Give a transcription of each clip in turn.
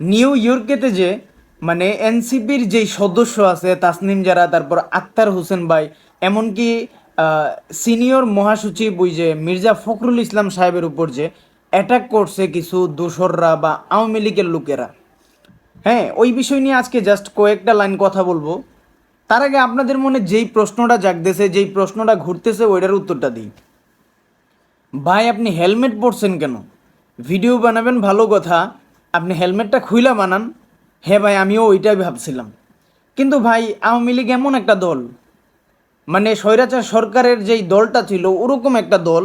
New ইয়র্কেতে যে মানে এনসিপির যেই সদস্য আছে তাসনিম যারা, তারপর আক্তার হোসেন ভাই, এমনকি সিনিয়র মহাসচিব ওই যে মির্জা ফখরুল ইসলাম সাহেবের উপর যে অ্যাটাক করছে কিছু দোসররা বা আওয়ামী লীগের লোকেরা, হ্যাঁ ওই বিষয় নিয়ে আজকে জাস্ট কয়েকটা লাইন কথা বলবো। তার আগে আপনাদের মনে যেই প্রশ্নটা জাগতেছে, যেই প্রশ্নটা ঘুরতেছে, ওইটার উত্তরটা দিই। ভাই আপনি হেলমেট পরছেন কেন? ভিডিও বানাবেন ভালো কথা, আপনি হেলমেটটা খুইলা বানান। হ্যাঁ ভাই, আমিও ওইটাই ভাবছিলাম। কিন্তু ভাই আওয়ামী লীগ এমন একটা দল, মানে স্বৈরাচার সরকারের যেই দলটা ছিল ওরকম একটা দল,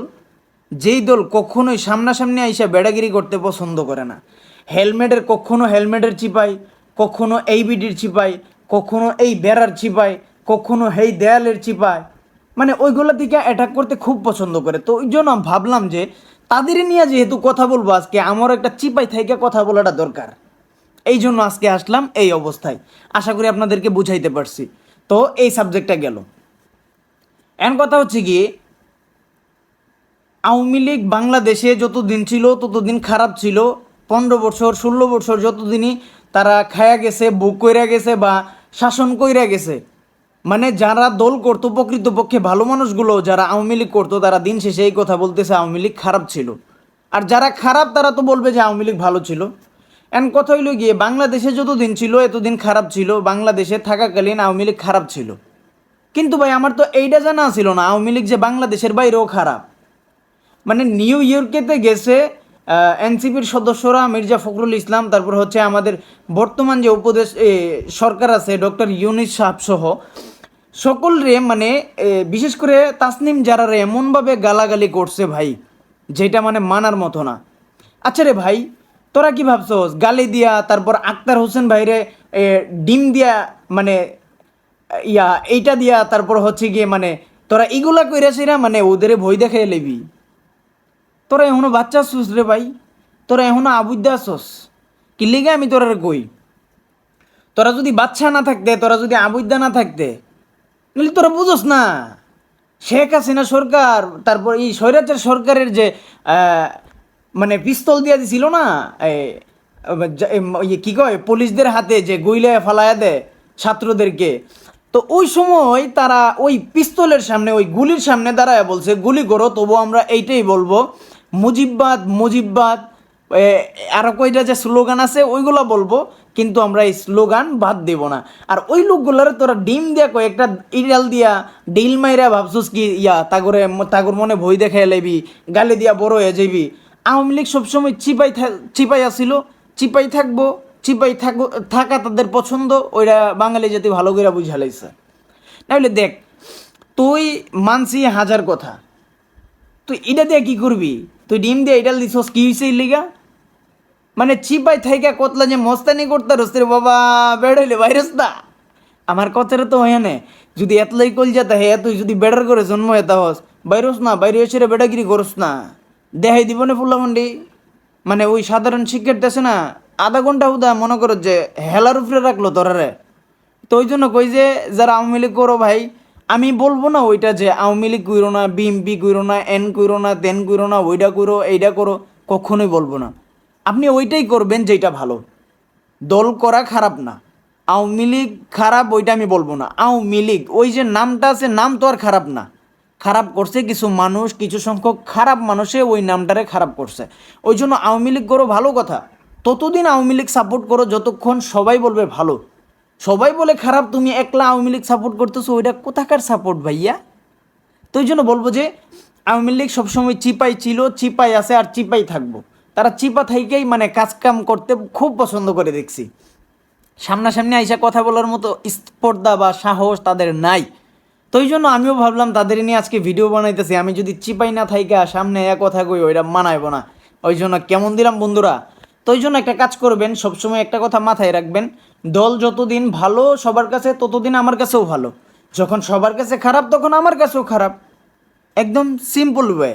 যেই দল কখনোই সামনাসামনি আইসা বেড়াগিরি করতে পছন্দ করে না। হেলমেটের কখনো হেলমেটের চিপাই, কখনো এই বিডির চিপাই, কখনো এই বেড়ার চিপাই, কখনো এই দেয়ালের চিপায়, মানে ওইগুলো দিকে অ্যাটাক করতে খুব পছন্দ করে। তো ওই জন্য ভাবলাম যে তাদের নিয়ে যেহেতু কথা বলবো আজকে, আমার একটা চিপাই থেকে কথা বলাটা দরকার। এই জন্য আজকে আসলাম এই অবস্থায়। আশা করি আপনাদেরকে বুঝাইতে পারছি। তো এই সাবজেক্টটা গেল। এন কথা হচ্ছে কি, আওয়ামী লীগ বাংলাদেশে যতদিন ছিল ততদিন খারাপ ছিল। 15 বছর 16 বছর যতদিনই তারা খায়া গেছে, বুক কইরা গেছে বা শাসন কইরা গেছে, মানে যারা দল করতো প্রকৃতপক্ষে ভালো মানুষগুলো যারা আওয়ামী লীগ করতো, তারা দিন শেষে এই কথা বলতেছে আওয়ামী লীগ খারাপ ছিল। আর যারা খারাপ তারা তো বলবে যে আওয়ামী লীগ ভালো ছিল। এন কথা হইল গিয়ে, বাংলাদেশে যতদিন ছিল এতদিন খারাপ ছিল, বাংলাদেশে থাকাকালীন আওয়ামী লীগ খারাপ ছিল। কিন্তু ভাই আমার তো এইটা জানা ছিল না আওয়ামী লীগ যে বাংলাদেশের বাইরেও খারাপ। মানে নিউ ইয়র্কেতে গেছে এনসিপির সদস্যরা, মির্জা ফখরুল ইসলাম, তারপর হচ্ছে আমাদের বর্তমান যে উপদেশ সরকার আছে ডক্টর ইউনুস সাহেব সহ সকল রে, মানে বিশেষ করে তাসনিম যারা রে এমনভাবে গালাগালি করছে ভাই, যেটা মানে মানার মতো না। আচ্ছা রে ভাই, তোরা কি ভাবছস গালি দিয়া তারপর আক্তার হোসেন ভাইরে ডিম দিয়া, মানে এইটা দিয়া তারপর হচ্ছে গিয়ে, মানে তোরা এগুলা কইরাছিরা মানে ওদের ভয় দেখাই লেবি? তোরা এখনো বাচ্চা আসছিস রে ভাই, তোরা এখনো আবুদ্ধা আসছস। কি লিগে আমি তোরা কই, তোরা যদি বাচ্চা না থাকতে, তোরা যদি আবুদ্ধা না থাকতে, নাহলে তোরা বুঝোস না শেখ হাসিনা সরকার, তারপর এই স্বৈরাচার সরকারের যে মানে পিস্তল দিয়া দিছিল না, কি কয় পুলিশদের হাতে যে গুইলে ফালায়া দেয় ছাত্রদেরকে। তো ওই সময় তারা ওই পিস্তলের সামনে, ওই গুলির সামনে দাঁড়ায় বলছে গুলি করো, তবু আমরা এইটাই বলবো মুজিববাদ মুজিববাদ। আরও কয়টা যে স্লোগান আছে ওইগুলো বলবো, কিন্তু আমরা এই স্লোগান বাদ দেব না। আর ওই লোকগুলার তোরা ডিম দিয়া কয়েকটা ইডাল দিয়া ডিল মাইরা ভাবছুস কি তাগরে তাগর মনে ভয় দেখাই লাইবি, গালি দিয়া বড় হয়ে যাবি। আওয়ামী লীগ সবসময় চিপাই আসিল, চিপাই থাকবো, চিপাই থাকা তাদের পছন্দ, ওইটা বাঙালি জাতি ভালো করে বুঝালাইছে। নাহলে দেখ, তুই মানসি হাজার কথা, তুই এটা দিয়ে কি করবি? তুই ডিম দিয়ে এটাল দিছস, কি হয়েছে ইলিগা? মানে চিপাই থাইকা কতলা যে মস্তানি করতে রস্তে বাবা, বেড়াইলে ভাইরাস না। আমার কথাটা তো হয় না, যদি এতলাই কল যেতে হে, তুই যদি বেড়ার করে জন্ম হেতা হস, বাইরস না, বাইরে এসে বেড়াগিরি করস না, দেখাই দিব না ফুল্লামন্ডি। মানে ওই সাধারণ শিক্ষার্থী আছে না, আধা ঘন্টা হুদা মনে করো যে হেলার উপরে রাখলো তোরারে। তো ওই জন্য কই যে যারা আওয়ামী লীগ করো ভাই, আমি বলবো না ওইটা যে আওয়ামী লীগ কইরো না, বিএমপি কইরো না, এন কইরো না, তেন কইরো না, ওইটা করো এইটা করো, কখনোই বলবো না। আপনি ওইটাই করবেন যেটা ভালো। দল করা খারাপ না, আওয়ামী লীগ খারাপ ওইটা আমি বলবো না। আওয়ামী লীগ ওই যে নামটা আছে, নাম তো আর খারাপ না। খারাপ করছে কিছু মানুষ, কিছু সংখ্যক খারাপ মানুষে ওই নামটারে খারাপ করছে। ওই জন্য আওয়ামী লীগ করো ভালো কথা, ততদিন আওয়ামী লীগ সাপোর্ট করো যতক্ষণ সবাই বলবে ভালো। সবাই বলে খারাপ, তুমি একলা আওয়ামী লীগ সাপোর্ট করতেছো, ওইটা কোথাকার সাপোর্ট ভাইয়া? তো ওই জন্য বলবো যে আওয়ামী লীগ সবসময় চিপাই ছিল, চিপাই আছে আর চিপাই থাকবো। তারা চিপা থাইকেই মানে কাজকাম করতে খুব পছন্দ করে দেখছি। সামনাসামনি আইসা কথা বলার মতো স্পর্ধা বা সাহস তাদের নাই। তো ওই জন্য আমিও ভাবলাম তাদের নিয়ে আজকে ভিডিও বানাইতেছি। আমি যদি চিপাই না থাইকা সামনে এক কথা কই, ওইটা মানাইব না। ওই জন্য কেমন দিলাম বন্ধুরা। তো ওই জন্য একটা কাজ করবেন, সবসময় একটা কথা মাথায় রাখবেন, দল যতদিন ভালো সবার কাছে ততদিন আমার কাছেও ভালো, যখন সবার কাছে খারাপ তখন আমার কাছেও খারাপ। একদম সিম্পল ওয়ে।